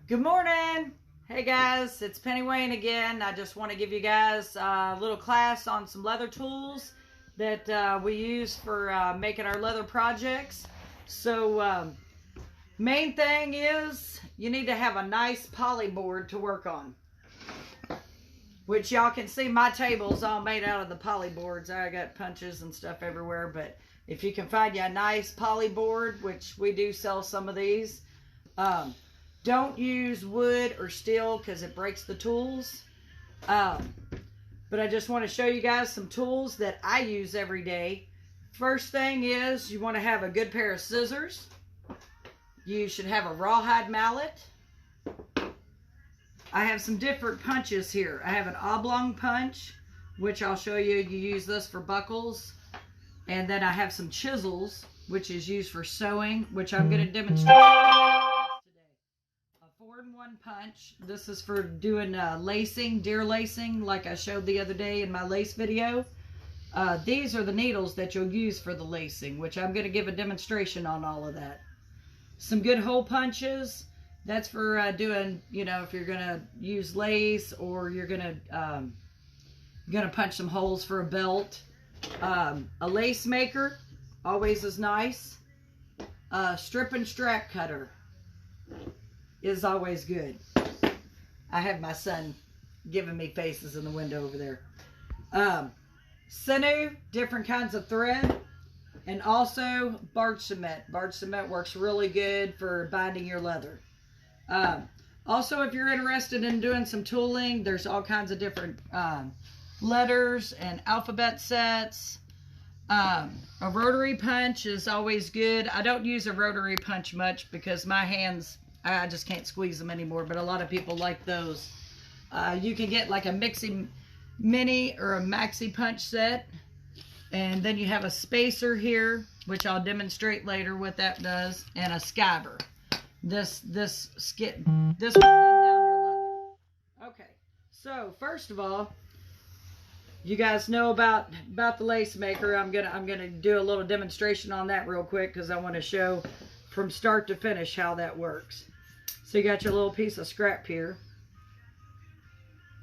Good morning. Hey guys, it's Penny Wayne again. I just want to give you guys a little class on some leather tools that we use for making our leather projects. So main thing is you need to have a nice poly board to work on, which y'all can see my table's all made out of the poly boards. I got punches and stuff everywhere, but if you can find you a nice poly board, which we do sell some of these, don't use wood or steel because it breaks the tools. But I just want to show you guys some tools that I use every day. First thing is you want to have a good pair of scissors. You should have a rawhide mallet. I have some different punches here. I have an oblong punch, which I'll show you. You use this for buckles. And then I have some chisels, which is used for sewing, which I'm going to demonstrate today. A 4-in-1 punch. This is for doing lacing, deer lacing, like I showed the other day in my lace video. These are the needles that you'll use for the lacing, which I'm going to give a demonstration on all of that. Some good hole punches. That's for doing, you know, if you're going to use lace or you're going to punch some holes for a belt. A lace maker always is nice. Strip and strap cutter is always good. I have my son giving me faces in the window over there. Sinew, different kinds of thread, and also barge cement. Barge cement works really good for binding your leather. Also, if you're interested in doing some tooling, there's all kinds of different letters and alphabet sets. A rotary punch is always good. I don't use a rotary punch much because my hands, I just can't squeeze them anymore, but a lot of people like those. You can get like a Mixi Mini or a Maxi punch set, and then you have a spacer here, which I'll demonstrate later what that does, and a skiver. This will thin down your leather. Okay, so first of all, you guys know about the lace maker. I'm gonna do a little demonstration on that real quick because I want to show from start to finish how that works. So you got your little piece of scrap here.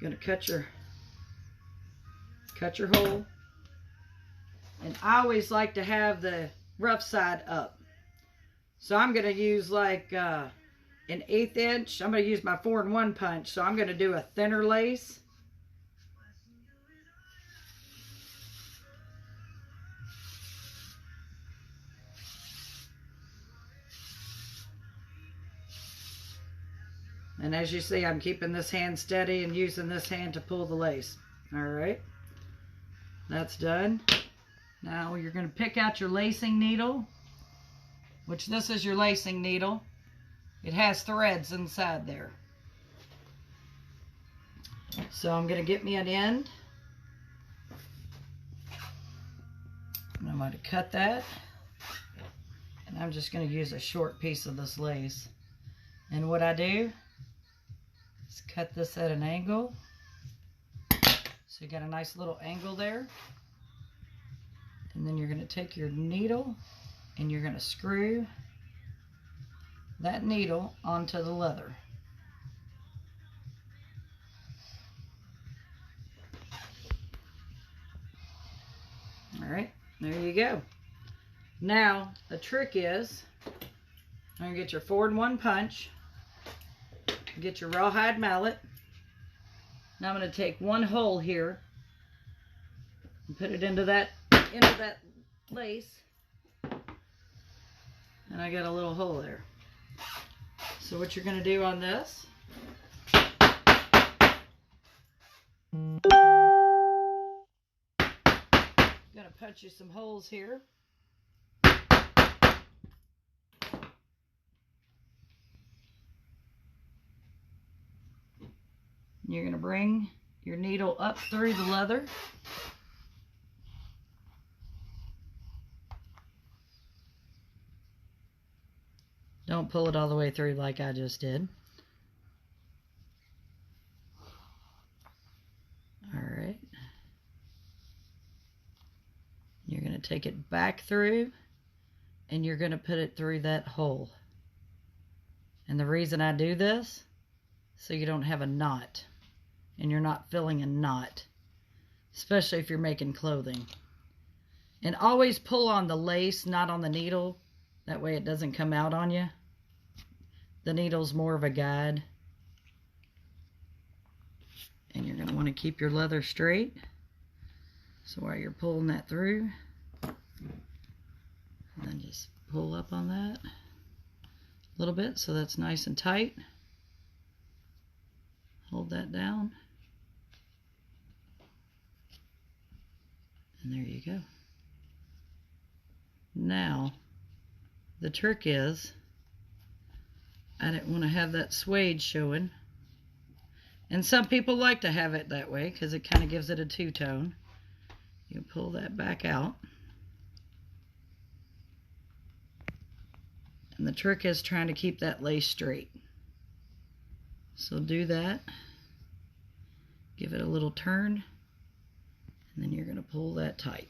Gonna cut your hole, and I always like to have the rough side up. So I'm gonna use like an 1/8 inch. I'm gonna use my 4-in-1 punch. So I'm gonna do a thinner lace. And as you see, I'm keeping this hand steady and using this hand to pull the lace. All right, that's done. Now you're going to pick out your lacing needle, which this is your lacing needle. It has threads inside there. So I'm going to get me an end. And I'm going to cut that. And I'm just going to use a short piece of this lace. And what I do, cut this at an angle. So you got a nice little angle there. And then you're going to take your needle and you're going to screw that needle onto the leather. All right, there you go. Now the trick is, I'm going to get your 4-in-1 punch. Get your rawhide mallet. Now I'm going to take one hole here and put it into that lace. And I got a little hole there. So what you're going to do on this, I'm going to punch you some holes here. You're going to bring your needle up through the leather. Don't pull it all the way through like I just did. All right. You're going to take it back through and you're going to put it through that hole. And the reason I do this so you don't have a knot and you're not filling a knot, especially if you're making clothing. And always pull on the lace, not on the needle. That way it doesn't come out on you. The needle's more of a guide. And you're going to want to keep your leather straight. So while you're pulling that through, and then just pull up on that a little bit so that's nice and tight. Hold that down. And there you go. Now, the trick is, I didn't want to have that suede showing. And some people like to have it that way because it kind of gives it a two-tone. You pull that back out. And the trick is trying to keep that lace straight. So do that. Give it a little turn. And then you're going to pull that tight.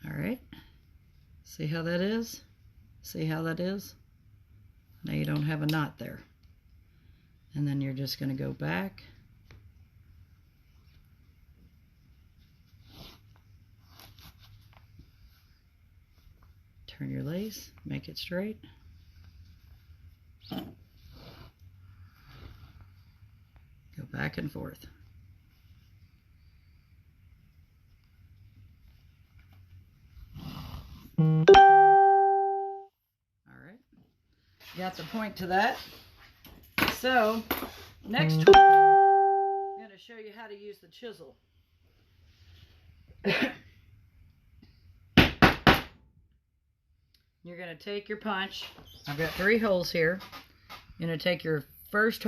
Alright, see how that is? See how that is? Now you don't have a knot there. And then you're just going to go back. Turn your lace, make it straight. Go back and forth. Got the point to that. So, next I'm going to show you how to use the chisel. You're going to take your punch. I've got 3 holes here. You're going to take your first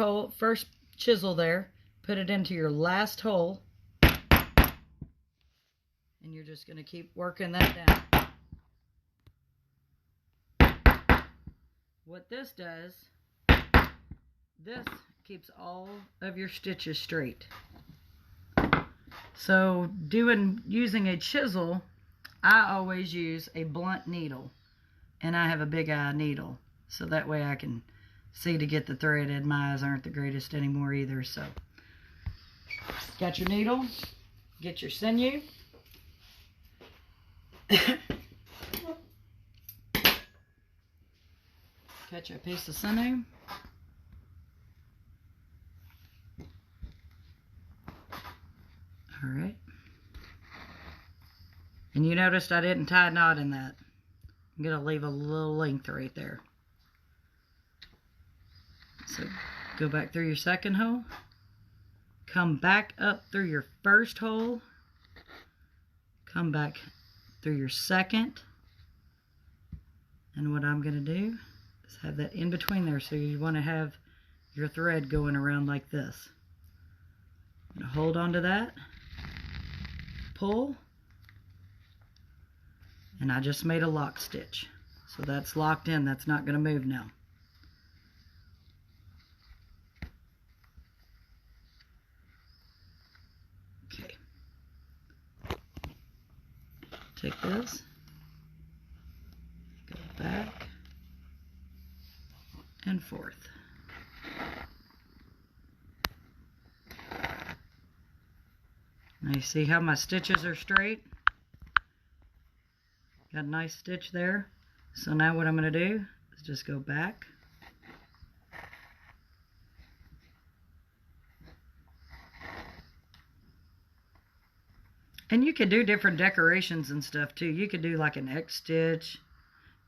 chisel there, put it into your last hole, and you're just going to keep working that down. What this does, this keeps all of your stitches straight. So using a chisel, I always use a blunt needle, and I have a big eye needle, so that way I can see to get the thread, and my eyes aren't the greatest anymore either. So got your needle, get your sinew. Cut you a piece of sinew. Alright. And you noticed I didn't tie a knot in that. I'm going to leave a little length right there. So go back through your second hole. Come back up through your first hole. Come back through your second. And what I'm going to do, have that in between there, so you want to have your thread going around like this. I'm going to hold on to that, pull, and I just made a lock stitch. So that's locked in, that's not going to move now. Okay. Take this, go back and forth. Now you see how my stitches are straight? Got a nice stitch there. So now what I'm going to do is just go back. And you could do different decorations and stuff too. You could do like an X stitch.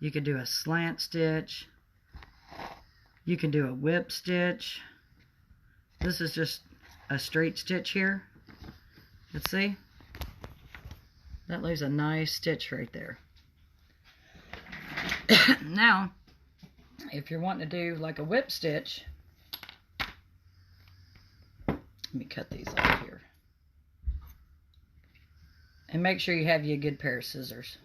You could do a slant stitch. You can do a whip stitch. This is just a straight stitch here. Let's see. That leaves a nice stitch right there. Now, if you're wanting to do like a whip stitch, let me cut these off here. And make sure you have you a good pair of scissors.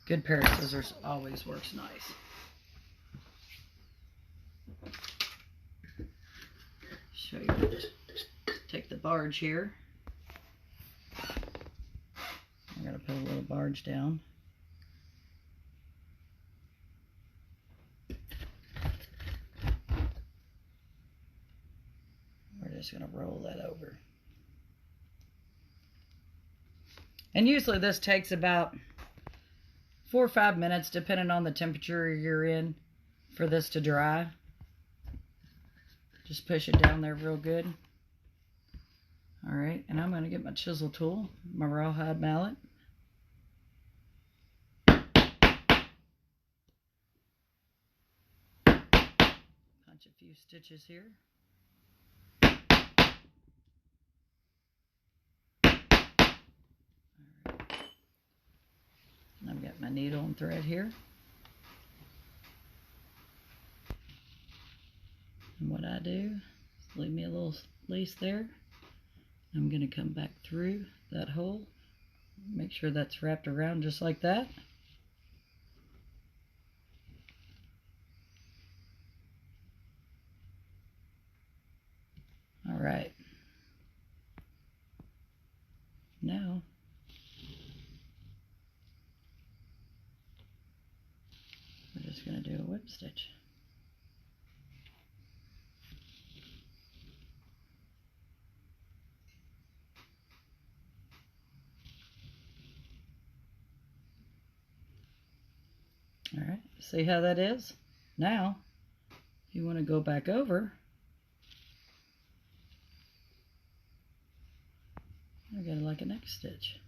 Good pair of scissors always works nice. Show you. Just take the barge here. I'm going to put a little barge down. just going to roll that over. And usually this takes about 4 or 5 minutes, depending on the temperature you're in, for this to dry. Just push it down there real good. All right, and I'm going to get my chisel tool, my rawhide mallet. Punch a few stitches here. All right. And I've got my needle and thread here. And what I do is leave me a little lace there. I'm going to come back through that hole, make sure that's wrapped around just like that. All right. Now, we're just going to do a whip stitch. All right, see how that is? Now, if you want to go back over, I got like a neck stitch.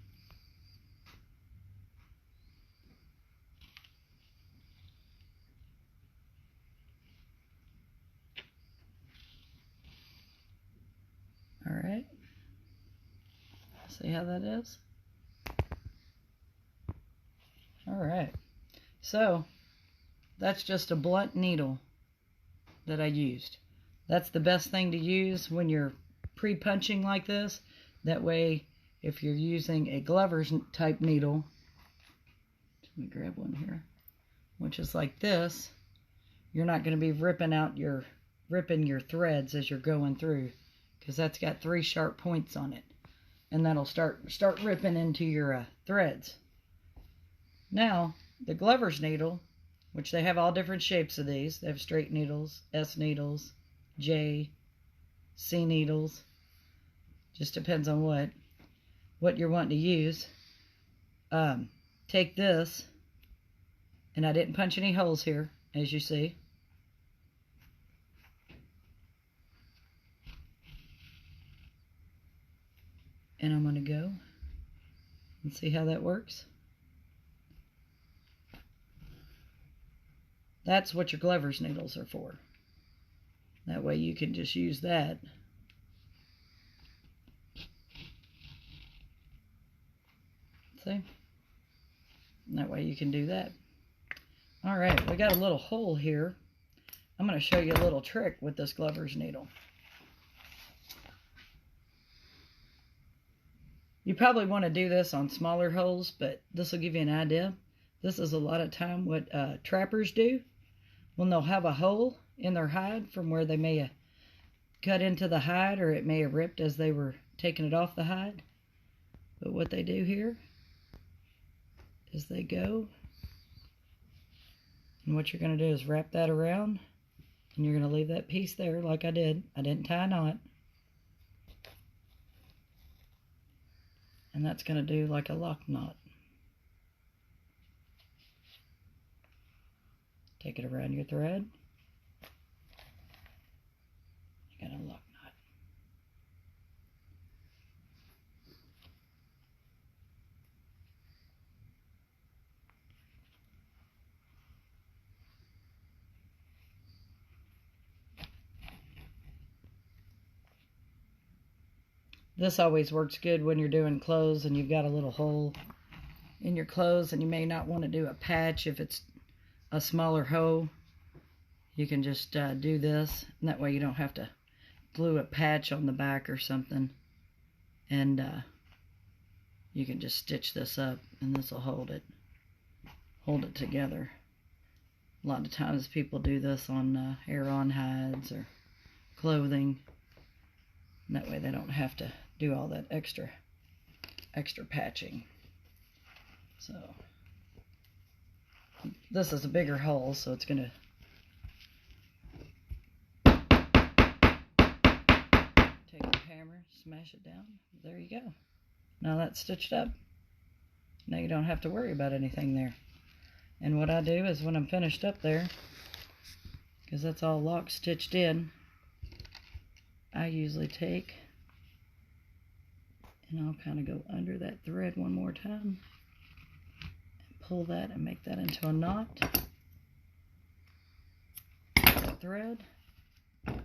All right, see how that is? All right. So, that's just a blunt needle that I used. That's the best thing to use when you're pre-punching like this. That way, if you're using a Glover's type needle, let me grab one here, which is like this, you're not going to be ripping your threads as you're going through, because that's got 3 sharp points on it, and that'll start ripping into your threads. Now, the Glover's needle, which they have all different shapes of these. They have straight needles, S needles, J, C needles. Just depends on what you're wanting to use. Take this, and I didn't punch any holes here, as you see. And I'm going to go and see how that works. That's what your Glover's needles are for. That way you can just use that. See? And that way you can do that. All right, we got a little hole here. I'm going to show you a little trick with this Glover's needle. You probably want to do this on smaller holes, but this will give you an idea. This is a lot of time what trappers do. When they'll have a hole in their hide from where they may have cut into the hide, or it may have ripped as they were taking it off the hide. But what they do here is they go, and what you're going to do is wrap that around, and you're going to leave that piece there like I did. I didn't tie a knot. And that's going to do like a lock knot. Take it around your thread. You got a lock knot. This always works good when you're doing clothes and you've got a little hole in your clothes and you may not want to do a patch if it's a smaller hoe. You can just do this, and that way you don't have to glue a patch on the back or something. And you can just stitch this up, and this will hold it together. A lot of times people do this on hair-on hides or clothing, and that way they don't have to do all that extra patching. So this is a bigger hole, so it's going to smash it down. There you go. Now that's stitched up. Now you don't have to worry about anything there. And what I do is when I'm finished up there, because that's all lock stitched in, I usually take and I'll kind of go under that thread one more time and pull that and make that into a knot. Thread, hammer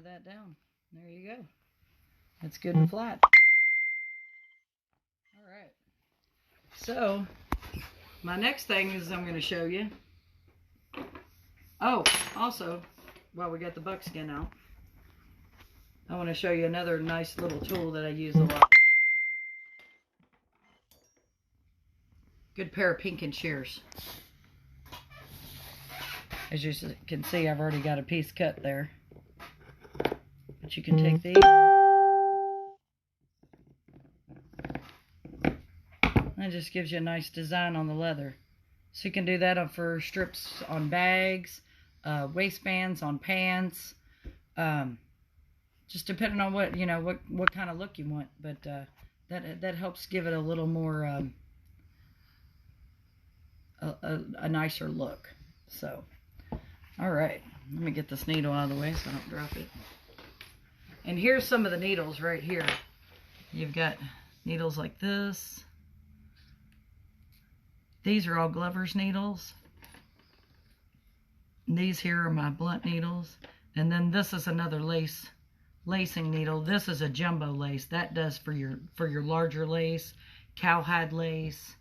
that down. There you go. It's good and flat. All right. So my next thing is I'm going to show you. Oh, also, while we got the buckskin out, I want to show you another nice little tool that I use a lot. Good pair of Pinkin shears. As you can see, I've already got a piece cut there. But you can take these. That just gives you a nice design on the leather. So you can do that for strips on bags, waistbands on pants, just depending on what, you know, what kind of look you want. But that helps give it a little more a nicer look. So, all right, let me get this needle out of the way so I don't drop it. And here's some of the needles right here. You've got needles like this. These are all Glover's needles. These here are my blunt needles. And then this is another lacing needle. This is a jumbo lace. That does for your larger lace, cowhide lace,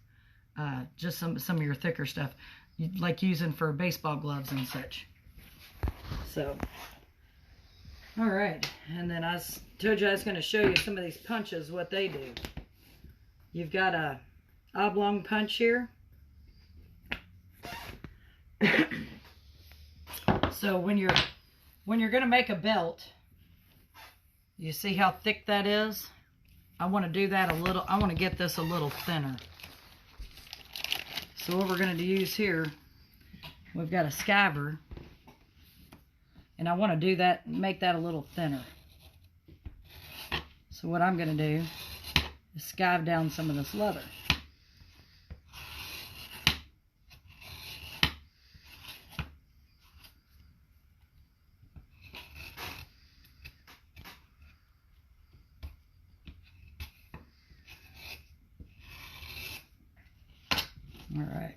just some of your thicker stuff, like using for baseball gloves and such. So, all right. And then I told you I was going to show you some of these punches, what they do. You've got a oblong punch here. So when you're going to make a belt, you see how thick that is? I want to do that a little, I want to get this a little thinner. So what we're going to use here, we've got a skiver, and I want to do that, make that a little thinner. So what I'm going to do is skive down some of this leather. All right.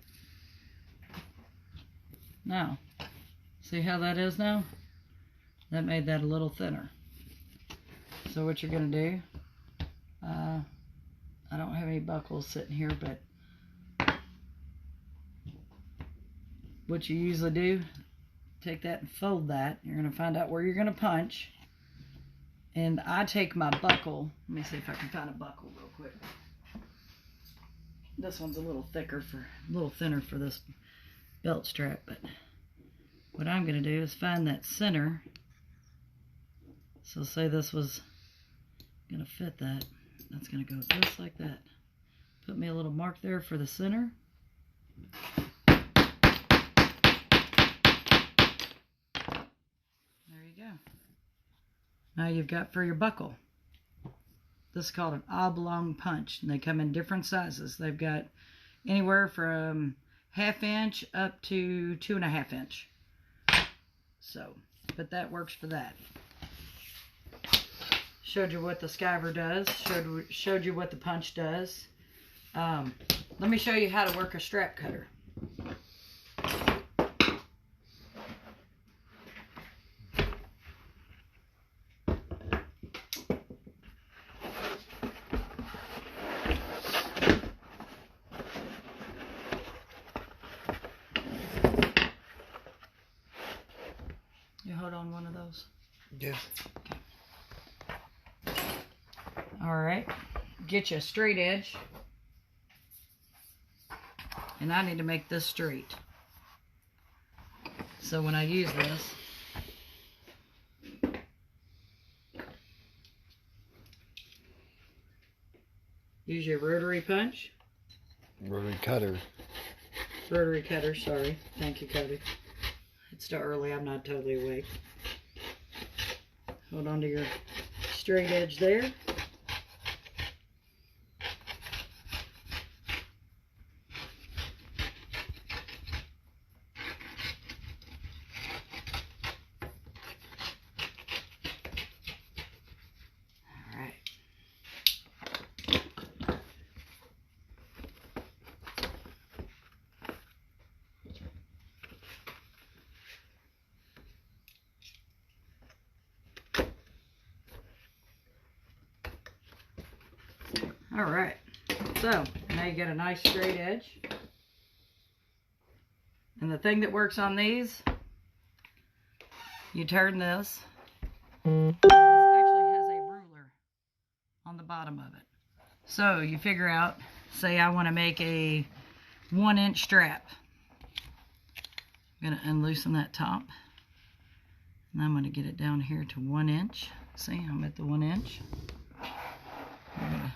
Now, see how that is now? That made that a little thinner. So what you're going to do, I don't have any buckles sitting here, but what you usually do, take that and fold that. You're going to find out where you're going to punch. And I take my buckle. Let me see if I can find a buckle real quick. This one's a little thinner for this belt strap, but what I'm going to do is find that center. So say this was going to fit that. That's going to go just like that. Put me a little mark there for the center. There you go. Now you've got for your buckle. This is called an oblong punch, and they come in different sizes. They've got anywhere from 1/2 inch up to 2.5 inch. So, but that works for that. Showed you what the skiver does. Showed you what the punch does. Let me show you how to work a strap cutter. You hold on one of those? Yeah. Okay. All right. Get you a straight edge. And I need to make this straight. So when I use this, use your rotary punch. Rotary cutter. Rotary cutter, sorry. Thank you, Cody. It's still early, I'm not totally awake. Hold on to your straight edge there. All right, so now you got a nice straight edge. And the thing that works on these, you turn this. This actually has a ruler on the bottom of it. So you figure out, say I want to make a 1-inch strap. I'm going to unloosen that top. And I'm going to get it down here to 1 inch. See, I'm at the 1 inch. I'm going to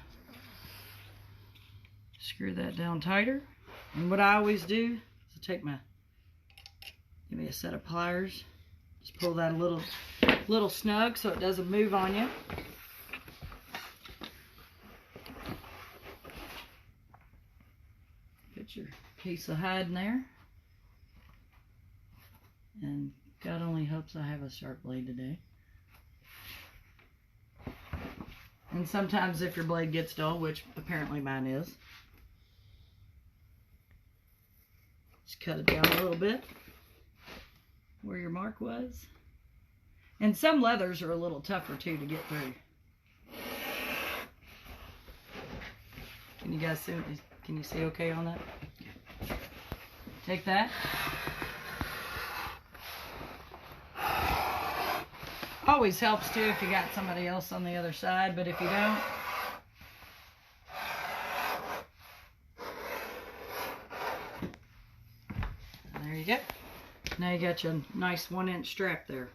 screw that down tighter. And what I always do is give me a set of pliers. Just pull that a little snug so it doesn't move on you. Put your piece of hide in there. And God only hopes I have a sharp blade today. And sometimes if your blade gets dull, which apparently mine is, just cut it down a little bit where your mark was. And some leathers are a little tougher too to get through. Can you guys see? Can you see okay on that? Take that. Always helps too if you got somebody else on the other side, but if you don't, there you go. Now you got your nice 1-inch strap there.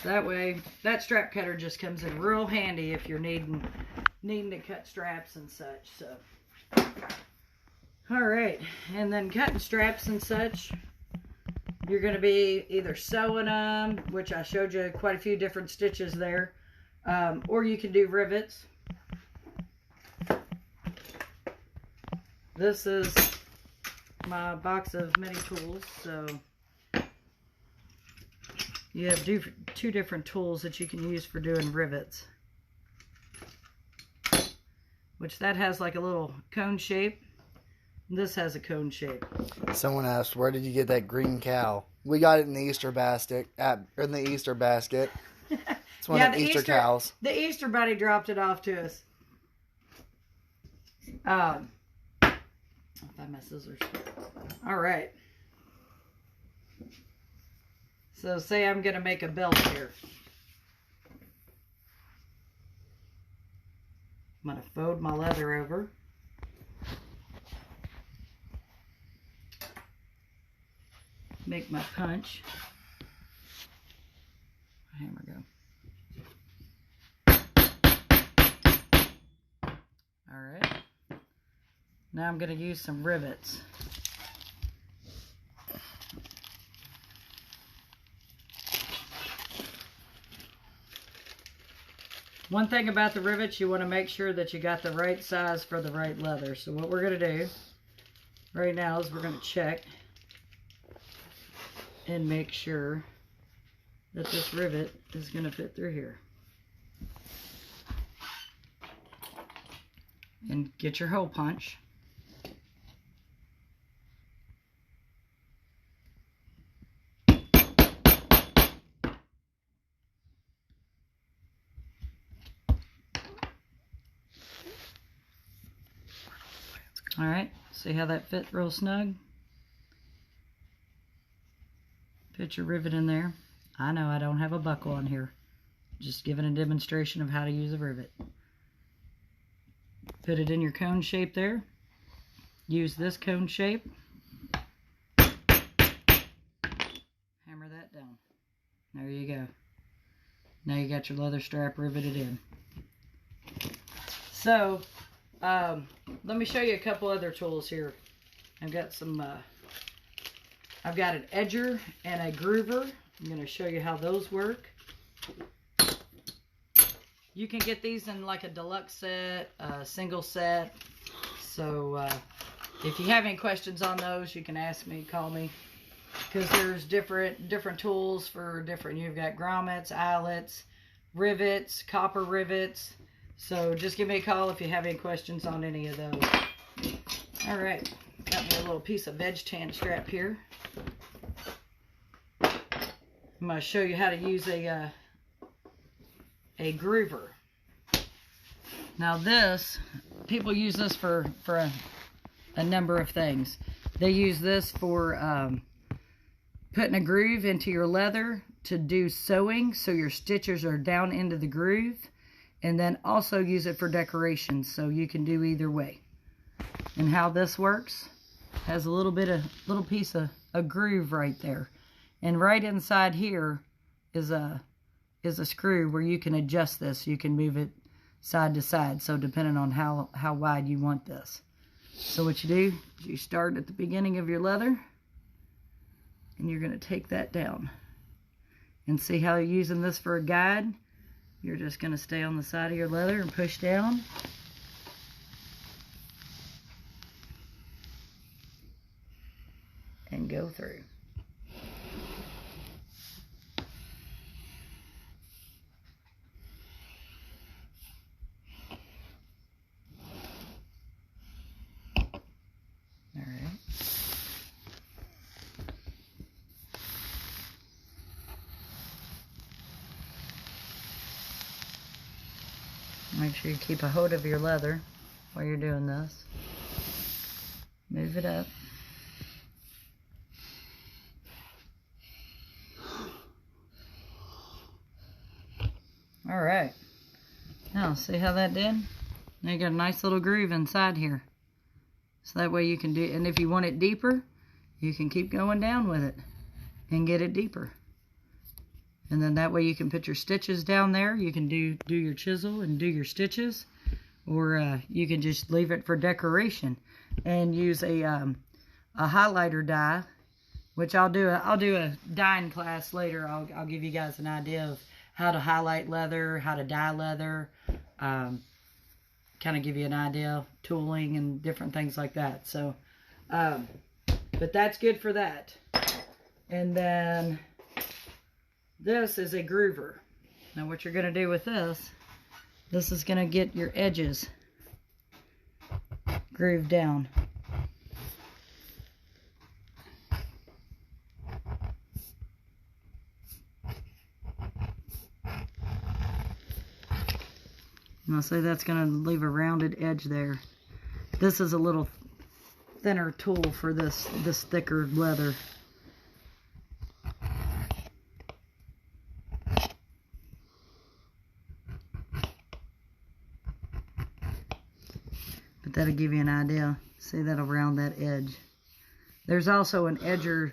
That way, that strap cutter just comes in real handy if you're needing to cut straps and such. So, all right, and then cutting straps and such, you're going to be either sewing them, which I showed you quite a few different stitches there, or you can do rivets. This is my box of mini tools, so you have two different tools that you can use for doing rivets, which that has like a little cone shape. This has a cone shape. Someone asked, where did you get that green cow? We got it in the Easter basket. In the Easter basket. It's one of the Easter cows. The Easter bunny dropped it off to us. I'll find my scissors. All right. So say I'm going to make a belt here. I'm going to fold my leather over. Make my punch. Hammer go. All right. Now I'm going to use some rivets. One thing about the rivets, you want to make sure that you got the right size for the right leather. So what we're going to do right now is we're going to check and make sure that this rivet is going to fit through here. And get your hole punch. All right, see how that fit real snug? Put your rivet in there. I know I don't have a buckle on here. Just giving a demonstration of how to use a rivet. Put it in your cone shape there. Use this cone shape. Hammer that down. There you go. Now you got your leather strap riveted in. So, let me show you a couple other tools here. I've got some, I've got an edger and a groover. I'm going to show you how those work. You can get these in like a deluxe set, a single set. So if you have any questions on those, you can ask me, call me. Because there's different tools for different. You've got grommets, eyelets, rivets, copper rivets. So just give me a call if you have any questions on any of those. All right, got me a little piece of veg tan strap here. I'm going to show you how to use a groover. Now this, people use this for a number of things. They use this for putting a groove into your leather to do sewing, so your stitches are down into the groove, and then also use it for decoration, so you can do either way. And how this works, has a little piece of a groove right there, and right inside here is a screw where you can adjust this. You can move it side to side, so depending on how wide you want this. So what you do is you start at the beginning of your leather, and you're going to take that down. And see how you're using this for a guide? You're just going to stay on the side of your leather and push down. And go through. All right. Make sure you keep a hold of your leather while you're doing this. Move it up. All right. Now, see how that did? Now you got a nice little groove inside here. So that way you can do, and if you want it deeper, you can keep going down with it and get it deeper. And then that way you can put your stitches down there. You can do your chisel and do your stitches. Or you can just leave it for decoration and use a highlighter die, which I'll do a dyeing class later. I'll give you guys an idea of how to highlight leather, how to dye leather, kind of give you an idea of tooling and different things like that. So, but that's good for that. And then this is a groover. Now what you're going to do with this is going to get your edges grooved down. And I'll say that's going to leave a rounded edge there. This is a little thinner tool for this thicker leather. But that'll give you an idea. See, that'll round that edge. There's also an edger,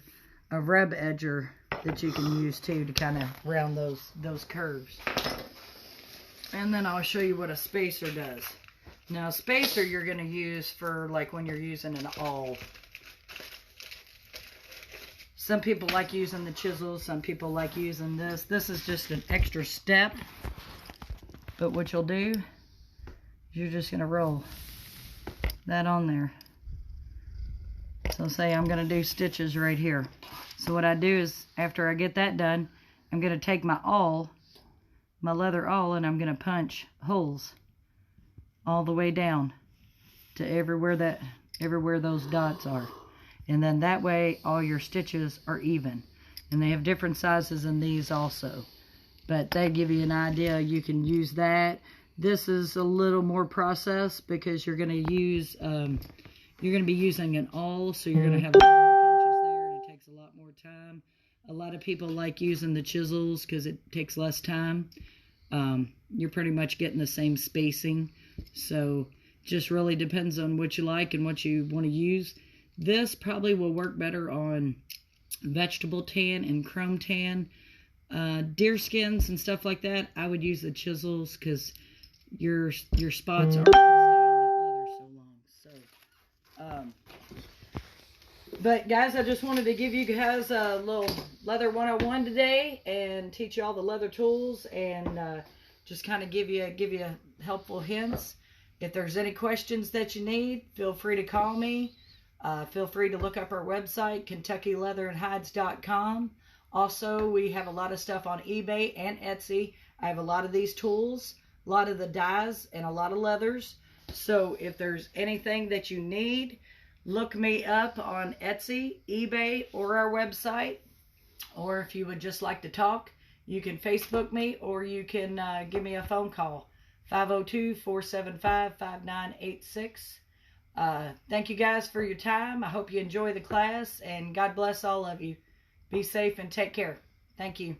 a rub edger that you can use too to kind of round those curves. And then I'll show you what a spacer does. Now, a spacer you're going to use for like when you're using an awl. Some people like using the chisel. Some people like using this. This is just an extra step. But what you'll do is you're just going to roll that on there. So say I'm going to do stitches right here. So what I do is after I get that done, I'm going to take my awl, my leather awl, and I'm going to punch holes all the way down to everywhere those dots are. And then that way all your stitches are even. And they have different sizes in these also. But they give you an idea. You can use that. This is a little more process because you're going to use you're going to be using an awl, so you're going to have a lot of punches there, and it takes a lot more time. A lot of people like using the chisels because it takes less time. You're pretty much getting the same spacing, so just really depends on what you like and what you want to use. This probably will work better on vegetable tan and chrome tan. Deer skins and stuff like that, I would use the chisels because your spots aren't going to stay on that leather so long. But guys, I just wanted to give you guys a little leather 101 today and teach you all the leather tools and just kind of give you helpful hints. If there's any questions that you need, feel free to call me. Feel free to look up our website, KentuckyLeatherandHides.com. Also, we have a lot of stuff on eBay and Etsy. I have a lot of these tools, a lot of the dyes, and a lot of leathers. So if there's anything that you need, look me up on Etsy, eBay, or our website. Or if you would just like to talk, you can Facebook me or you can give me a phone call, 502-475-5986. Thank you guys for your time. I hope you enjoy the class, and God bless all of you. Be safe and take care. Thank you.